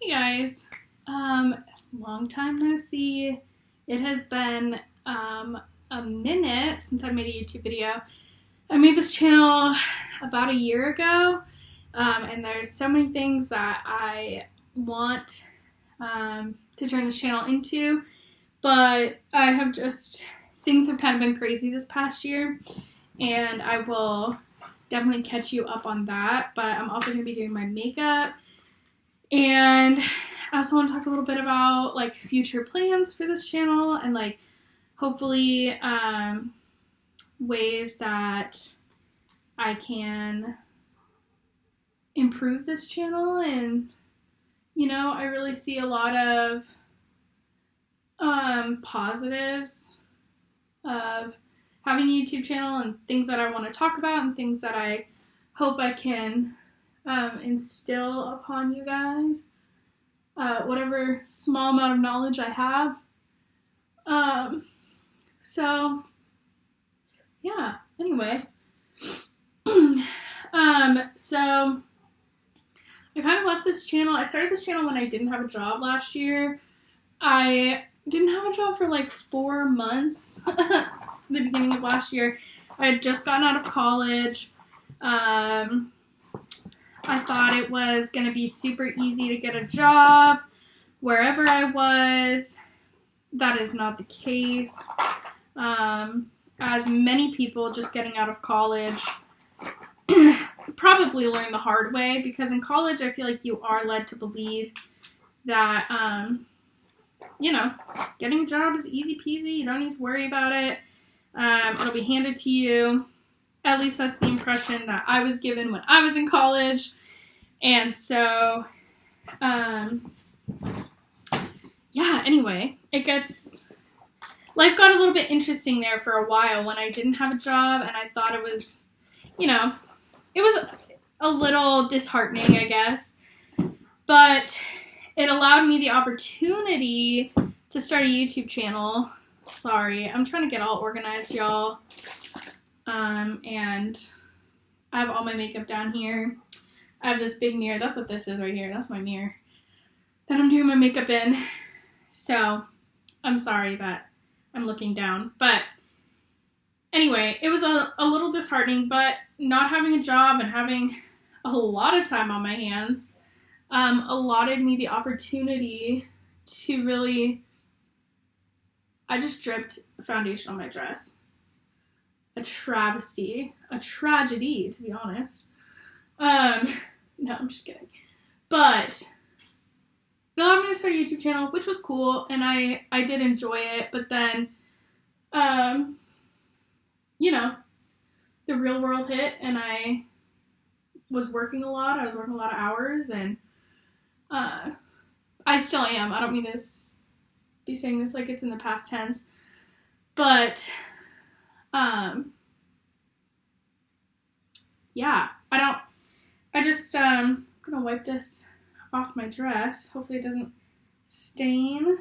Hey guys, long time no see. It has been a minute since I made a YouTube video. I made this channel about a year ago, and there's so many things that I want to turn this channel into, but I have things have kind of been crazy this past year, and I will definitely catch you up on that, but I'm also going to be doing my makeup. And I also want to talk a little bit about like future plans for this channel and like hopefully ways that I can improve this channel. And I really see a lot of positives of having a YouTube channel and things that I want to talk about and things that I hope I can instill upon you guys, whatever small amount of knowledge I have. So yeah, anyway. So I kind of left this channel. I started this channel when I didn't have a job last year. I didn't have a job for like 4 months at the beginning of last year. I had just gotten out of college. I thought it was going to be super easy to get a job wherever I was. That is not the case. As many people just getting out of college probably learn the hard way, because in college I feel like you are led to believe that, getting a job is easy peasy. You don't need to worry about it. It'll be handed to you. At least that's the impression that I was given when I was in college. And so, anyway, life got a little bit interesting there for a while when I didn't have a job, and I thought it was, it was a little disheartening, I guess. But it allowed me the opportunity to start a YouTube channel. Sorry, I'm trying to get all organized, y'all. And I have all my makeup down here. I have this big mirror. That's what this is right here. That's my mirror that I'm doing my makeup in. So I'm sorry that I'm looking down. But anyway, it was a little disheartening, but not having a job and having a lot of time on my hands allotted me the opportunity to really... I just dripped foundation on my dress. A travesty. A tragedy, to be honest. No, I'm just kidding. But no, I'm going to start a YouTube channel, which was cool, and I did enjoy it, but then, the real world hit, and I was working a lot. I was working a lot of hours, and I still am. I don't mean to be saying this like it's in the past tense, but I'm gonna wipe this off my dress. Hopefully it doesn't stain,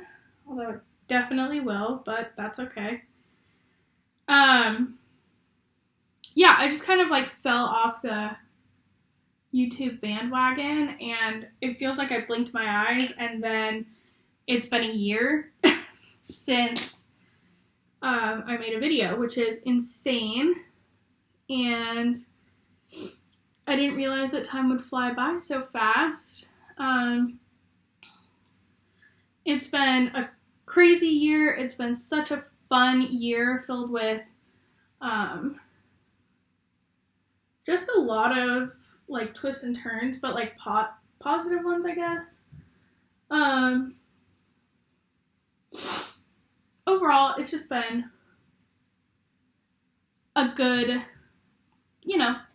although it definitely will, but that's okay. I just kind of like fell off the YouTube bandwagon, and it feels like I blinked my eyes, and then it's been a year since I made a video, which is insane, and I didn't realize that time would fly by so fast. It's been a crazy year. It's been such a fun year filled with just a lot of like twists and turns, but like positive ones, I guess. Overall, it's just been a good,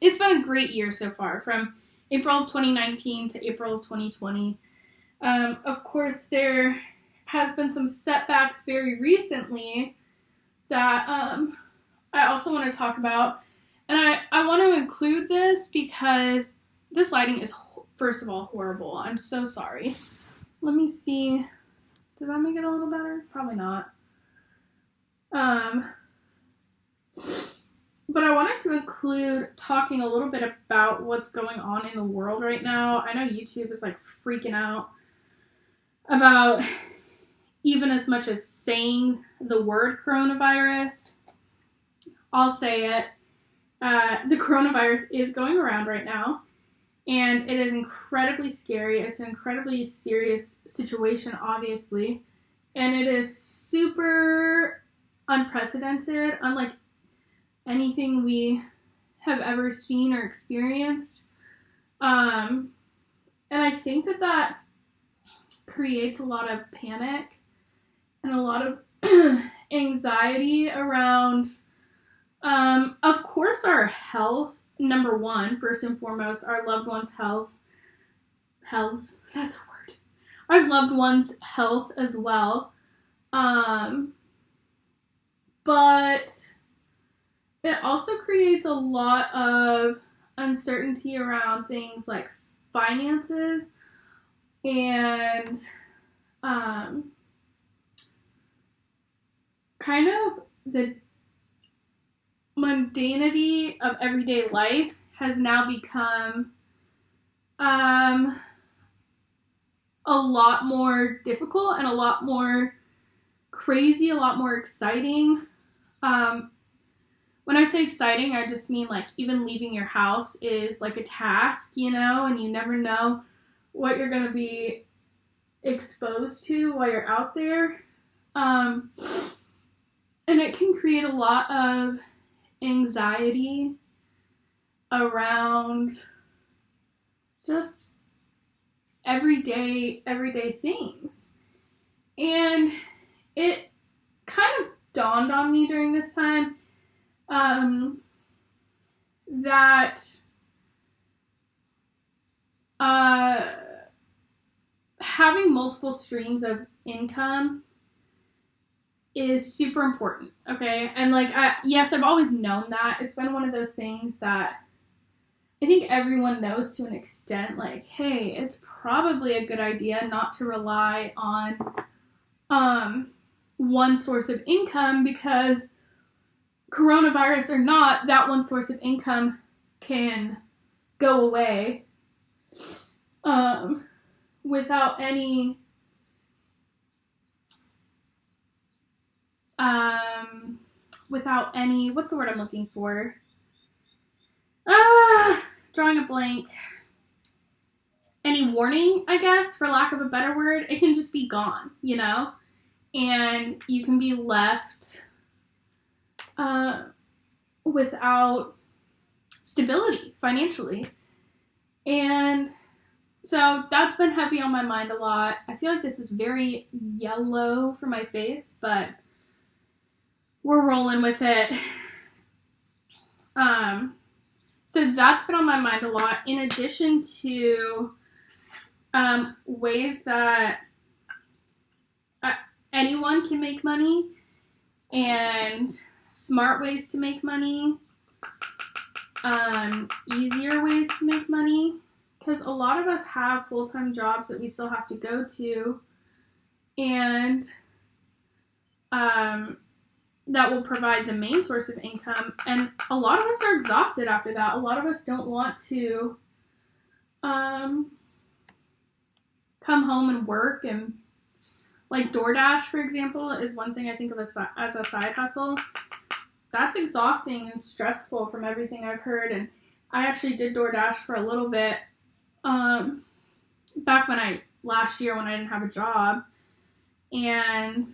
it's been a great year so far, from April of 2019 to April of 2020. Of course, there has been some setbacks very recently that I also want to talk about. And I want to include this because this lighting is, first of all, horrible. I'm so sorry. Let me see. Did that make it a little better? Probably not. But I wanted to include talking a little bit about what's going on in the world right now. I know YouTube is like freaking out about even as much as saying the word coronavirus. I'll say it. The coronavirus is going around right now, and it is incredibly scary. It's an incredibly serious situation, obviously, and it is super unprecedented, unlike anything we have ever seen or experienced. And I think that creates a lot of panic and a lot of anxiety around, of course, our health. Number one, first and foremost, our loved ones' healths, that's a word. Our loved ones' health as well. But it also creates a lot of uncertainty around things like finances and kind of the mundanity of everyday life has now become a lot more difficult and a lot more crazy, a lot more exciting. When I say exciting, I just mean like even leaving your house is like a task, you know, and you never know what you're going to be exposed to while you're out there. And it can create a lot of anxiety around just everyday things. And it kind of dawned on me during this time that having multiple streams of income is super important, okay? And like, yes, I've always known that. It's been one of those things that I think everyone knows to an extent, like, hey, it's probably a good idea not to rely on one source of income, because coronavirus or not, that one source of income can go away without any what's the word I'm looking for? Drawing a blank. Any warning, I guess, for lack of a better word. It can just be gone, you know? And you can be left without stability financially. And so that's been heavy on my mind a lot. I feel like this is very yellow for my face, but we're rolling with it. So that's been on my mind a lot, in addition to ways that anyone can make money and smart ways to make money, easier ways to make money, because a lot of us have full-time jobs that we still have to go to, and that will provide the main source of income, and a lot of us are exhausted after that. A lot of us don't want to come home and work, and like DoorDash, for example, is one thing I think of as a side hustle. That's exhausting and stressful from everything I've heard, and I actually did DoorDash for a little bit back last year when I didn't have a job, and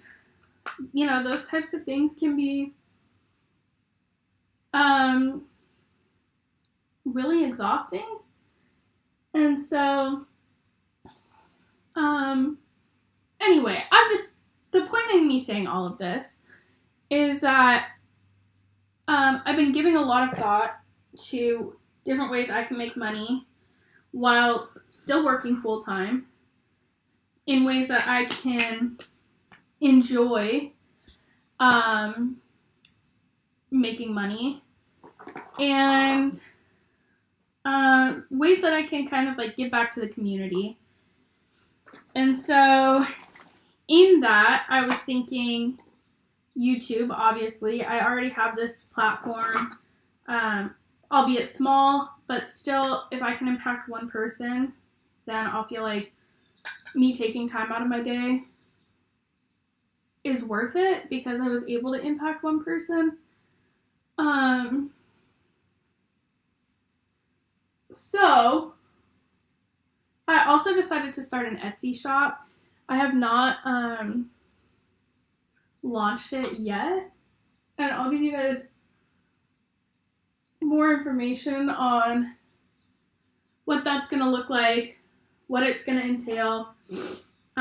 you know, those types of things can be really exhausting. And so anyway, the point of me saying all of this is that I've been giving a lot of thought to different ways I can make money while still working full time, in ways that I can enjoy making money, and ways that I can kind of like give back to the community. And so in that, I was thinking YouTube, obviously. I already have this platform, albeit small, but still, if I can impact one person, then I'll feel like me taking time out of my day is worth it because I was able to impact one person. So I also decided to start an Etsy shop. I have not launched it yet, and I'll give you guys more information on what that's going to look like, what it's going to entail,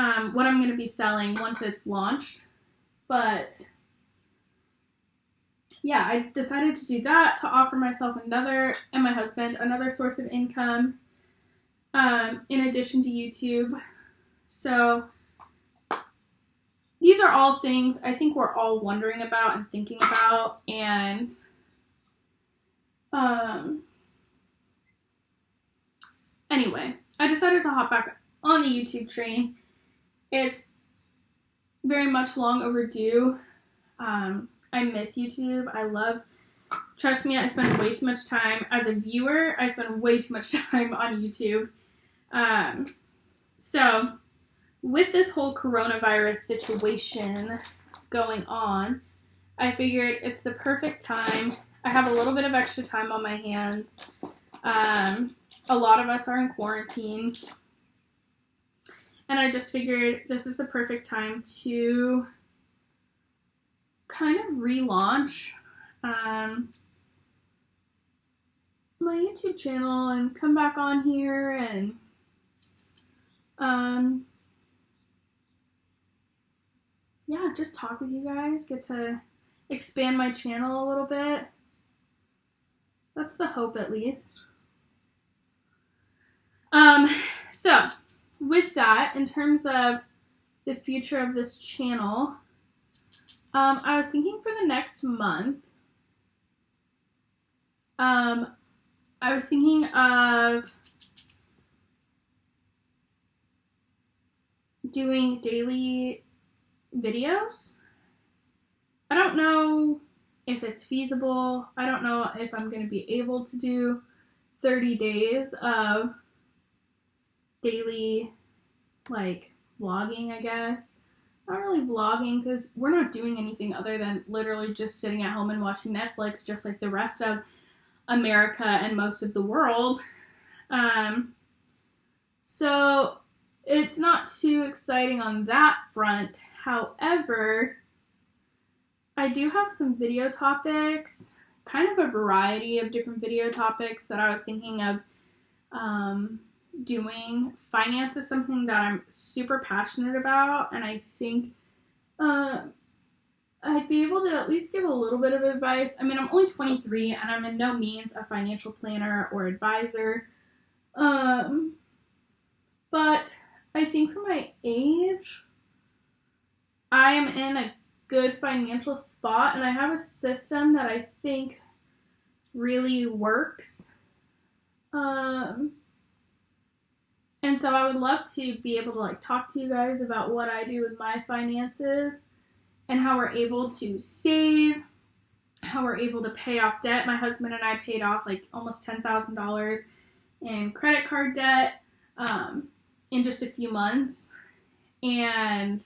what I'm going to be selling once it's launched. But yeah, I decided to do that to offer myself and my husband another source of income in addition to YouTube. So these are all things I think we're all wondering about and thinking about. And anyway, I decided to hop back on the YouTube train. It's very much long overdue. I miss YouTube. Trust me, I spend way too much time as a viewer. I spend way too much time on YouTube. So with this whole coronavirus situation going on, I figured it's the perfect time. I have a little bit of extra time on my hands. A lot of us are in quarantine. And I just figured this is the perfect time to kind of relaunch my YouTube channel and come back on here and yeah, just talk with you guys, get to expand my channel a little bit. That's the hope, at least. So with that, in terms of the future of this channel, I was thinking for the next month, I was thinking of doing daily videos. I don't know if it's feasible. I don't know if I'm going to be able to do 30 days of daily, like, vlogging, I guess. Not really vlogging because we're not doing anything other than literally just sitting at home and watching Netflix just like the rest of America and most of the world. So it's not too exciting on that front. However, I do have some video topics, kind of a variety of different video topics that I was thinking of doing. Finance is something that I'm super passionate about, and I think I'd be able to at least give a little bit of advice. I mean, I'm only 23, and I'm in no means a financial planner or advisor. But I think for my age, I am in a good financial spot, and I have a system that I think really works. And so I would love to be able to like talk to you guys about what I do with my finances and how we're able to save, how we're able to pay off debt. My husband and I paid off like almost $10,000 in credit card debt in just a few months. And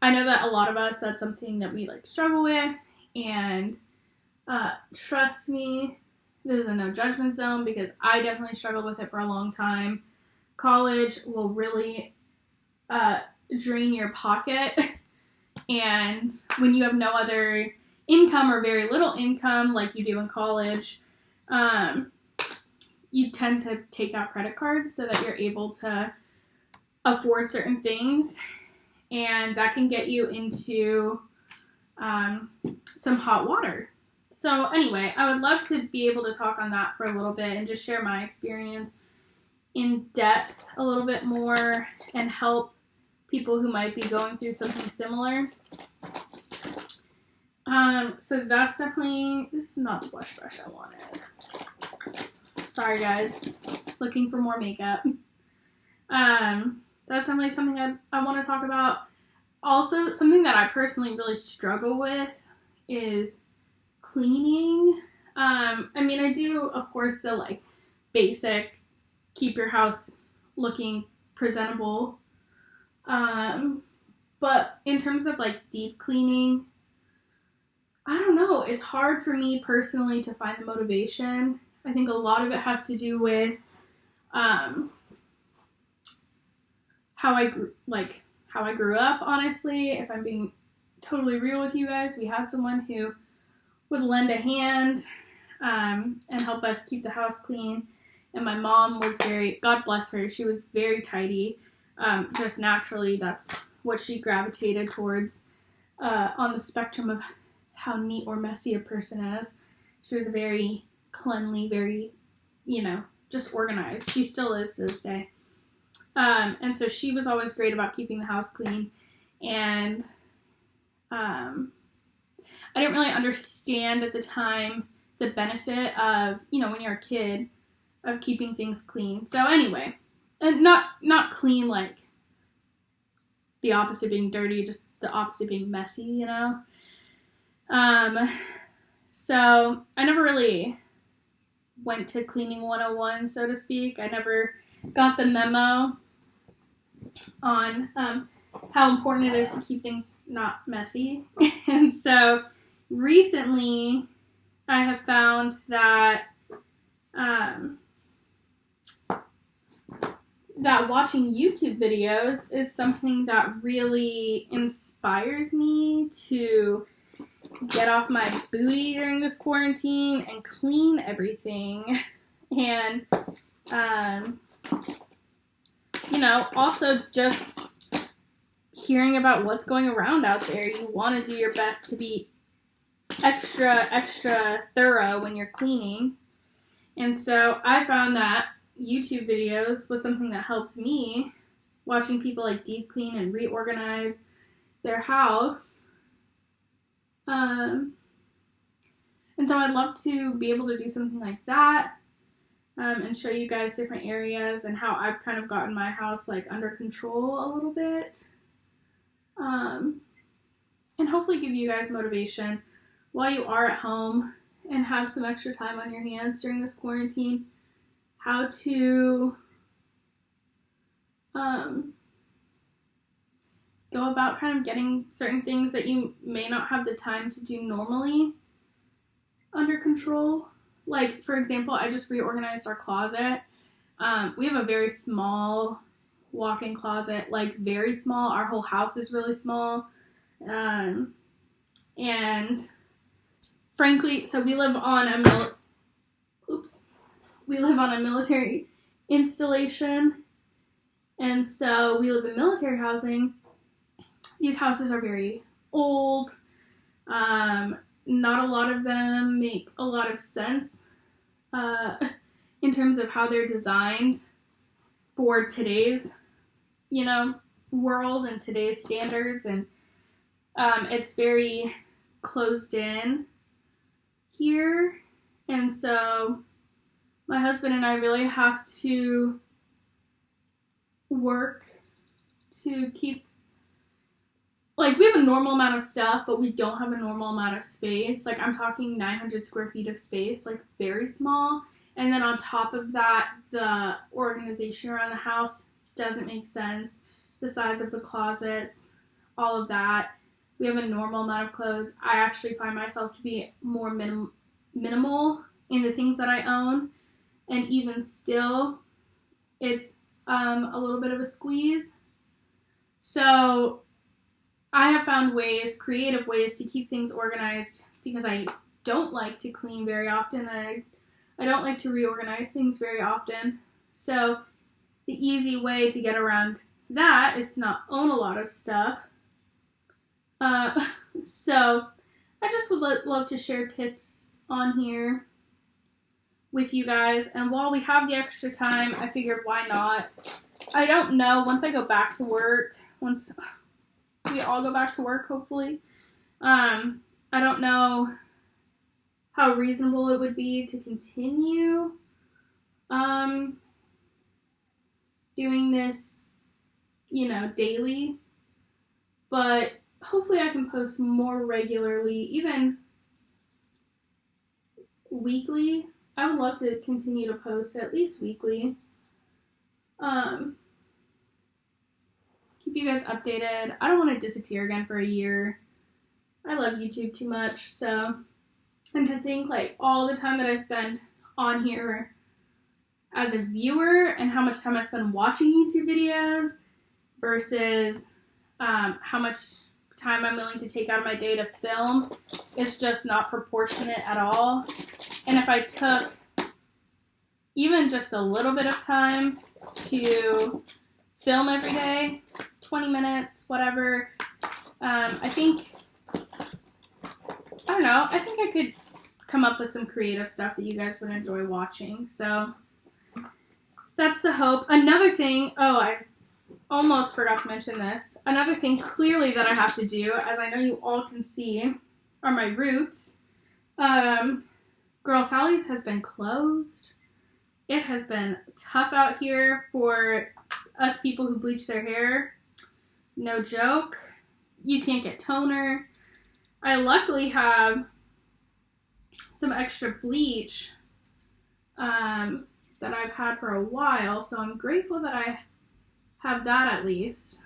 I know that a lot of us, that's something that we like struggle with. And trust me, this is a no judgment zone because I definitely struggled with it for a long time. College will really drain your pocket, and when you have no other income or very little income like you do in college, you tend to take out credit cards so that you're able to afford certain things, and that can get you into some hot water. So anyway, I would love to be able to talk on that for a little bit and just share my experience in depth a little bit more and help people who might be going through something similar. So that's definitely, this is not the blush brush I wanted. Sorry guys, looking for more makeup. That's definitely something I want to talk about. Also, something that I personally really struggle with is cleaning. I mean, I do, of course, the like basic keep your house looking presentable. But in terms of like deep cleaning, I don't know. It's hard for me personally to find the motivation. I think a lot of it has to do with how I grew up, honestly. If I'm being totally real with you guys, we had someone who would lend a hand and help us keep the house clean. And my mom was God bless her, she was very tidy. Just naturally, that's what she gravitated towards on the spectrum of how neat or messy a person is. She was very cleanly, very, just organized. She still is to this day. And so she was always great about keeping the house clean. And I didn't really understand at the time the benefit of, when you're a kid, of keeping things clean. So anyway, and not clean like the opposite being dirty, just the opposite being messy, So I never really went to cleaning 101, so to speak. I never got the memo on how important it is to keep things not messy. And so recently I have found that that watching YouTube videos is something that really inspires me to get off my booty during this quarantine and clean everything. And, also just hearing about what's going around out there. You want to do your best to be extra thorough when you're cleaning. And so I found that YouTube videos was something that helped me, watching people like deep clean and reorganize their house. And so I'd love to be able to do something like that, and show you guys different areas and how I've kind of gotten my house like under control a little bit. And hopefully give you guys motivation while you are at home and have some extra time on your hands during this quarantine, how to go about kind of getting certain things that you may not have the time to do normally under control. Like, for example, I just reorganized our closet. We have a very small walk-in closet, like very small. Our whole house is really small. And frankly, so we live on a military installation. And so we live in military housing. These houses are very old. Not a lot of them make a lot of sense in terms of how they're designed for today's, world and today's standards. And it's very closed in here. And so my husband and I really have to work to keep, like, we have a normal amount of stuff, but we don't have a normal amount of space. Like, I'm talking 900 square feet of space, like, very small. And then on top of that, the organization around the house doesn't make sense. The size of the closets, all of that. We have a normal amount of clothes. I actually find myself to be more minimal in the things that I own. And even still, it's a little bit of a squeeze. So I have found creative ways to keep things organized because I don't like to clean very often. I don't like to reorganize things very often. So the easy way to get around that is to not own a lot of stuff. So I just would love to share tips on here with you guys. And while we have the extra time, I figured why not? I don't know, once I go back to work, once we all go back to work, hopefully, I don't know how reasonable it would be to continue doing this, daily, but hopefully I can post more regularly, even weekly. I would love to continue to post at least weekly. keep you guys updated. I don't want to disappear again for a year. I love YouTube too much, so, and to think like all the time that I spend on here as a viewer and how much time I spend watching YouTube videos versus how much time I'm willing to take out of my day to film, it's just not proportionate at all. And if I took even just a little bit of time to film every day, 20 minutes, whatever, I think I could come up with some creative stuff that you guys would enjoy watching. So that's the hope. Another thing, I almost forgot to mention this. Another thing clearly that I have to do, as I know you all can see, are my roots. Girl Sally's has been closed. It has been tough out here for us people who bleach their hair. No joke. You can't get toner. I luckily have some extra bleach that I've had for a while, so I'm grateful that I have that at least.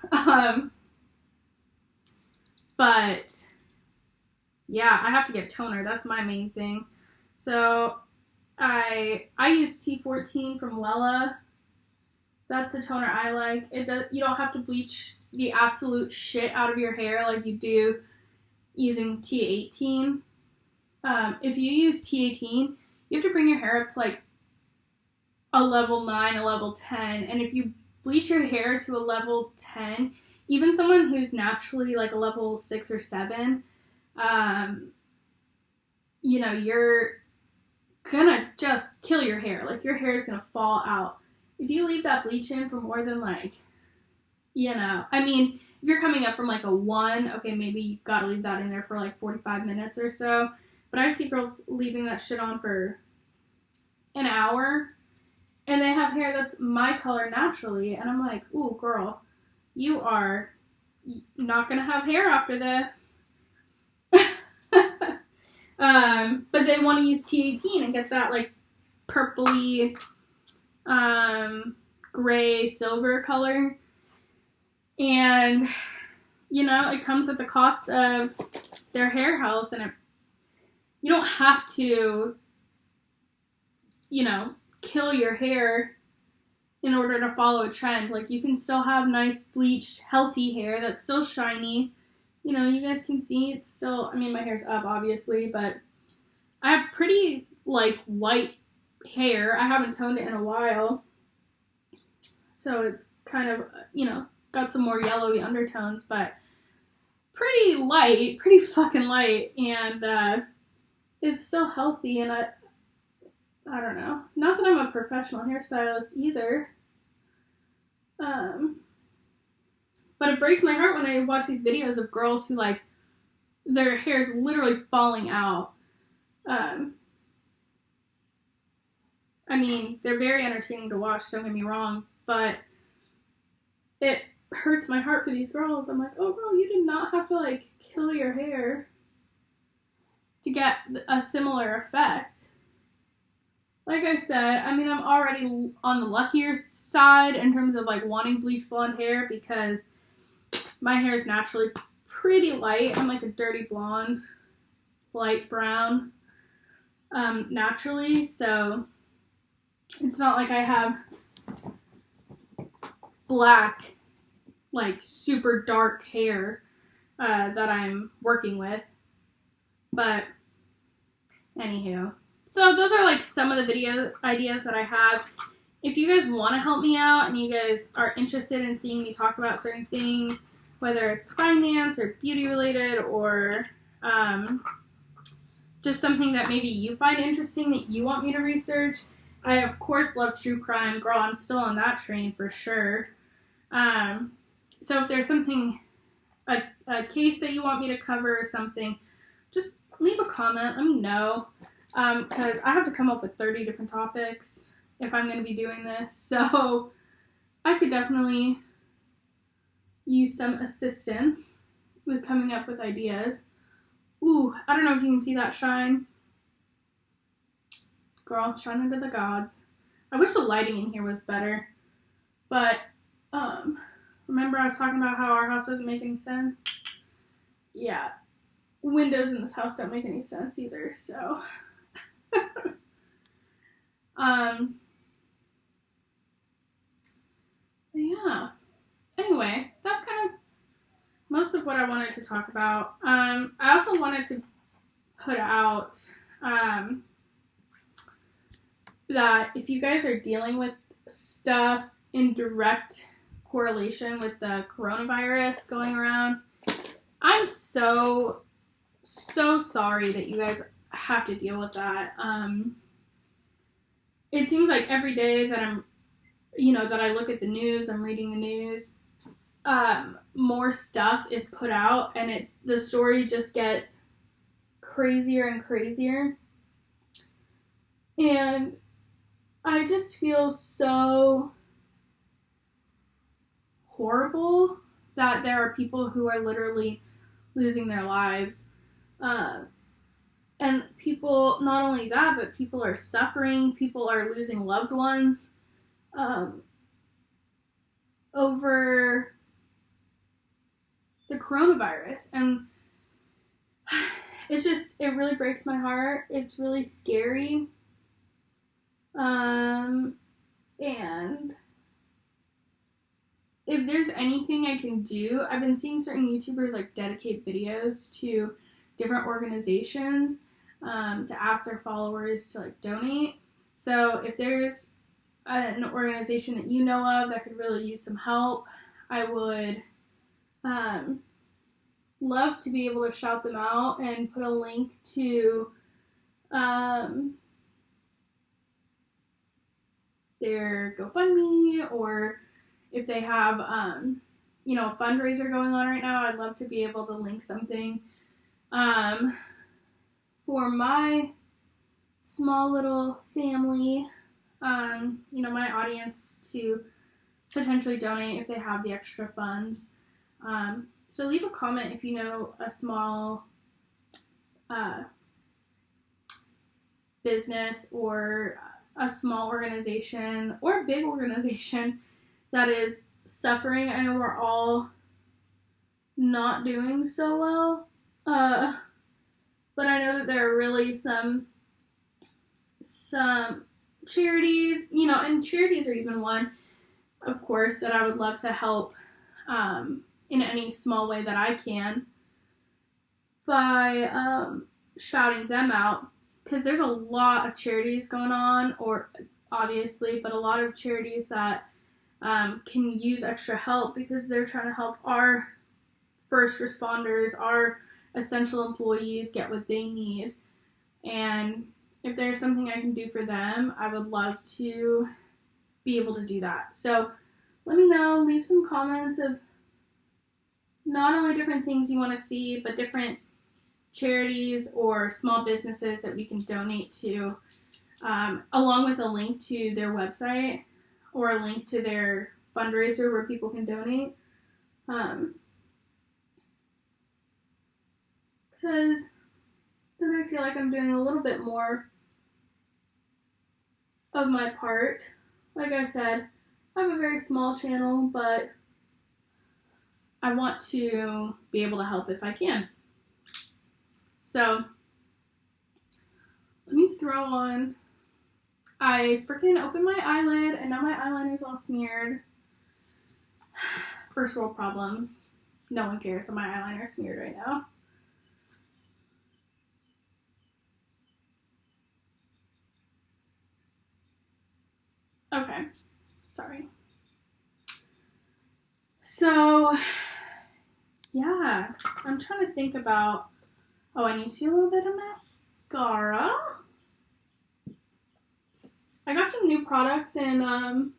But yeah, I have to get toner. That's my main thing. So I use T14 from Wella. That's the toner I like. You don't have to bleach the absolute shit out of your hair like you do using T18. If you use T18, you have to bring your hair up to like a level 9, a level 10, and if you bleach your hair to a level 10, even someone who's naturally like a level 6 or 7, you're gonna just kill your hair. Like, your hair is gonna fall out. If you leave that bleach in for more than if you're coming up from like a 1, okay, maybe you've got to leave that in there for like 45 minutes or so. But I see girls leaving that shit on for an hour, and they have hair that's my color naturally, and I'm like, ooh, girl, you are not gonna have hair after this. But they want to use T18 and get that like purpley, gray, silver color, and it comes at the cost of their hair health, and you don't have to, kill your hair in order to follow a trend. Like, you can still have nice, bleached, healthy hair that's still shiny. You guys can see it's still, my hair's up, obviously, but I have pretty, white hair. I haven't toned it in a while, so it's kind of, got some more yellowy undertones, but pretty light, pretty fucking light, and it's still healthy, and I don't know. Not that I'm a professional hairstylist either. But it breaks my heart when I watch these videos of girls who, their hair's literally falling out. They're very entertaining to watch, don't get me wrong, but it hurts my heart for these girls. I'm like, oh, girl, you did not have to, kill your hair to get a similar effect. Like I said, I'm already on the luckier side in terms of, wanting bleach blonde hair, because my hair is naturally pretty light. I'm, a dirty blonde, light brown, naturally, so it's not like I have black, super dark hair that I'm working with. But anywho, so those are some of the video ideas that I have. If you guys want to help me out and you guys are interested in seeing me talk about certain things, whether it's finance or beauty related, or just something that maybe you find interesting that you want me to research, I of course love true crime. Girl, I'm still on that train for sure. So if there's something, a case that you want me to cover or something, just leave a comment, let me know, because I have to come up with 30 different topics if I'm going to be doing this, so I could definitely use some assistance with coming up with ideas. Ooh, I don't know if you can see that shine. Girl, shine under the gods. I wish the lighting in here was better, but remember remember I was talking about how our house doesn't make any sense? Yeah. Windows in this house don't make any sense either, so. Yeah. Anyway, that's kind of most of what I wanted to talk about. I also wanted to put out that if you guys are dealing with stuff in direct correlation with the coronavirus going around, I'm so sorry that you guys have to deal with that. It seems like every day that that I look at the news, I'm reading the news, more stuff is put out, and the story just gets crazier and crazier. And I just feel so horrible that there are people who are literally losing their lives. And people, not only that, but people are suffering. People are losing loved ones over the coronavirus. And it really breaks my heart. It's really scary. And if there's anything I can do, I've been seeing certain YouTubers like dedicate videos to different organizations to ask their followers to like donate. So if there's an organization that you know of that could really use some help, I would love to be able to shout them out and put a link to their GoFundMe, or if they have a fundraiser going on right now, I'd love to be able to link something for my small little family, my audience to potentially donate if they have the extra funds. So leave a comment if you know a small business or a small organization or a big organization that is suffering. I know we're all not doing so well, but I know that there are really some charities, and charities are even one, of course, that I would love to help in any small way that I can by shouting them out, because there's a lot of charities going on, or obviously, but a lot of charities that can use extra help because they're trying to help our first responders, our essential employees get what they need. And if there's something I can do for them, I would love to be able to do that. So let me know, leave some comments of not only different things you want to see, but different charities or small businesses that we can donate to, along with a link to their website or a link to their fundraiser where people can donate. Because then I feel like I'm doing a little bit more of my part. Like I said, I have a very small channel, but I want to be able to help if I can. So, let me throw on, I freaking opened my eyelid and now my eyeliner is all smeared. First world problems. No one cares that my eyeliner is smeared right now. Okay, sorry. So, yeah, I'm trying to think about, I need to do a little bit of mascara. I got some new products in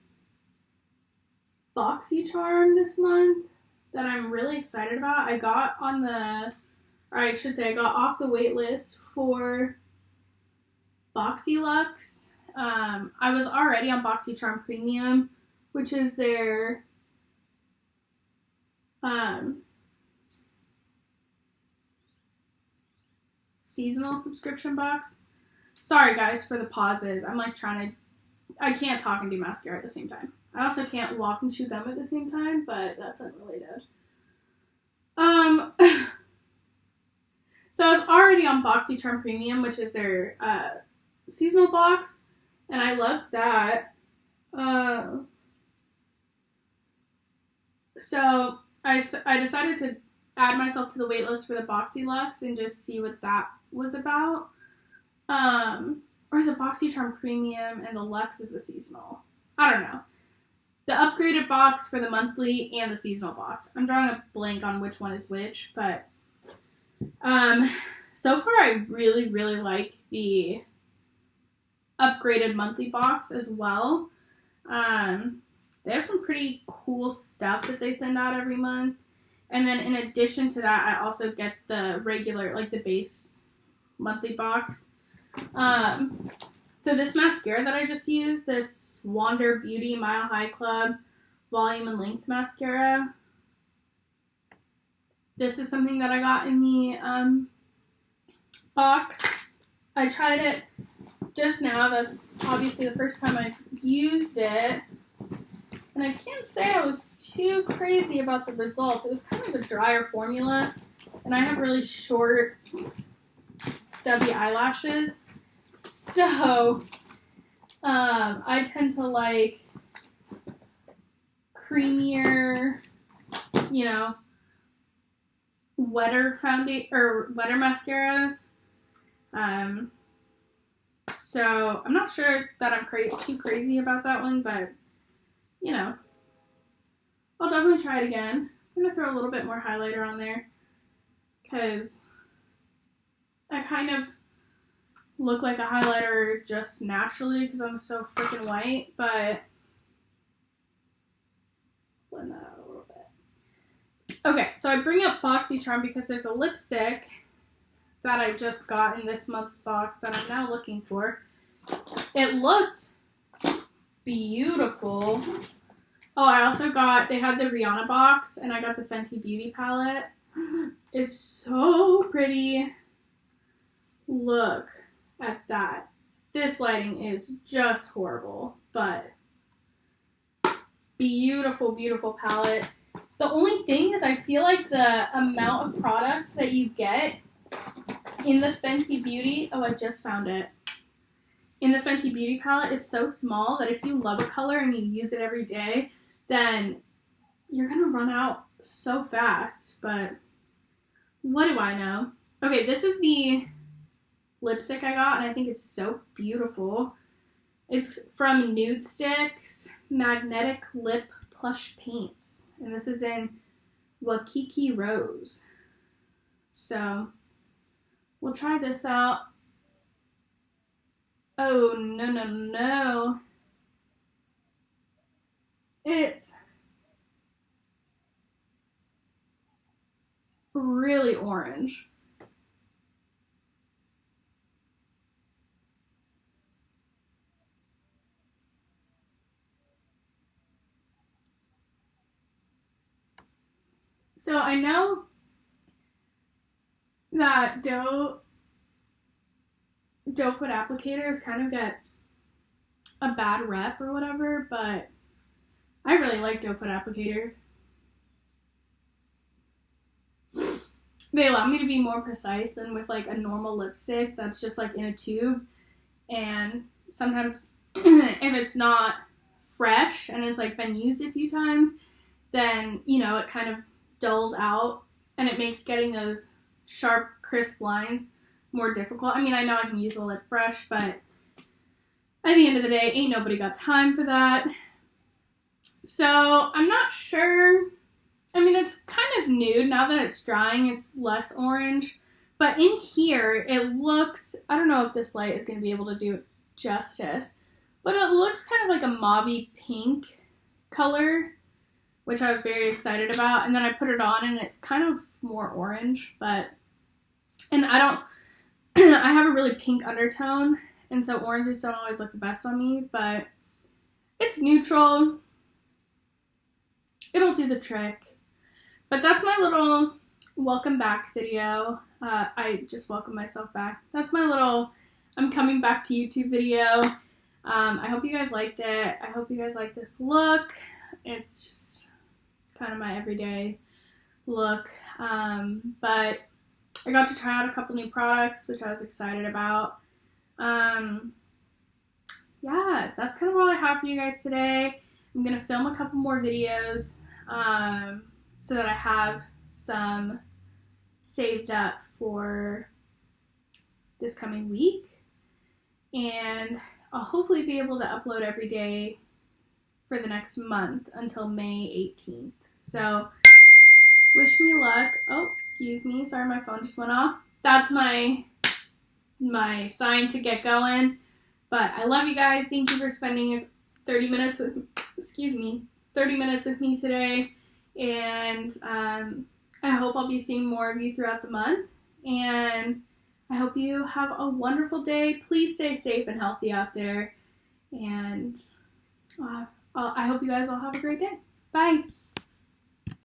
BoxyCharm this month that I'm really excited about. I got I got off the wait list for BoxyLux. I was already on BoxyCharm Premium, which is their seasonal subscription box. Sorry guys for the pauses. I'm like I can't talk and do mascara at the same time. I also can't walk and chew gum at the same time, but that's unrelated. So I was already on BoxyCharm Premium, which is their seasonal box, and I loved that. So I decided to add myself to the wait list for the BoxyLux and just see what that was about. Or is it BoxyCharm Premium and the Lux is the seasonal? I don't know. The upgraded box for the monthly and the seasonal box. I'm drawing a blank on which one is which, but so far I really, really like the upgraded monthly box as well. They have some pretty cool stuff that they send out every month. And then in addition to that, I also get the regular, like the base monthly box. So this mascara that I just used, this Wander Beauty Mile High Club Volume and Length Mascara. This is something that I got in the box. I tried it just now. That's obviously the first time I've used it. And I can't say I was too crazy about the results. It was kind of a drier formula. And I have really short, stubby eyelashes. So, I tend to like creamier, wetter foundation or wetter mascaras. So I'm not sure that I'm too crazy about that one, but I'll definitely try it again. I'm gonna throw a little bit more highlighter on there because I kind of look like a highlighter just naturally because I'm so freaking white, but blend that out a little bit. Okay, so I bring up BoxyCharm because there's a lipstick that I just got in this month's box that I'm now looking for. It looked beautiful. Oh, they had the Rihanna box, and I got the Fenty Beauty palette. It's so pretty. Look at that. This lighting is just horrible, but beautiful, beautiful palette. The only thing is I feel like the amount of product that you get in the Fenty Beauty, I just found it. In the Fenty Beauty palette is so small that if you love a color and you use it every day, then you're going to run out so fast. But what do I know? Okay, this is the lipstick I got, and I think it's so beautiful. It's from Nude Sticks Magnetic Lip Plush Paints, and this is in Wakiki Rose. So we'll try this out. Oh, no. It's really orange. So I know that doe foot applicators kind of get a bad rep or whatever, but I really like doe foot applicators. They allow me to be more precise than with like a normal lipstick that's just like in a tube. And sometimes if it's not fresh and it's like been used a few times, then it kind of dulls out and it makes getting those sharp, crisp lines more difficult. I mean, I know I can use a lip brush, but at the end of the day, ain't nobody got time for that. So I'm not sure. I mean, it's kind of nude. Now that it's drying, it's less orange. But in here, it looks, I don't know if this light is going to be able to do it justice, but it looks kind of like a mauvey pink color, which I was very excited about. And then I put it on and it's kind of more orange, and I have a really pink undertone, and so oranges don't always look the best on me, but it's neutral. It'll do the trick. But that's my little welcome back video. I just welcome myself back. That's my little I'm coming back to YouTube video. I hope you guys liked it. I hope you guys like this look. It's just kind of my everyday look. But I got to try out a couple new products, which I was excited about. Yeah, that's kind of all I have for you guys today. I'm going to film a couple more videos so that I have some saved up for this coming week. And I'll hopefully be able to upload every day for the next month until May 18th. So wish me luck. Oh, excuse me. Sorry, my phone just went off. That's my sign to get going. But I love you guys. Thank you for spending 30 minutes with me today. And I hope I'll be seeing more of you throughout the month. And I hope you have a wonderful day. Please stay safe and healthy out there. And I hope you guys all have a great day. Bye.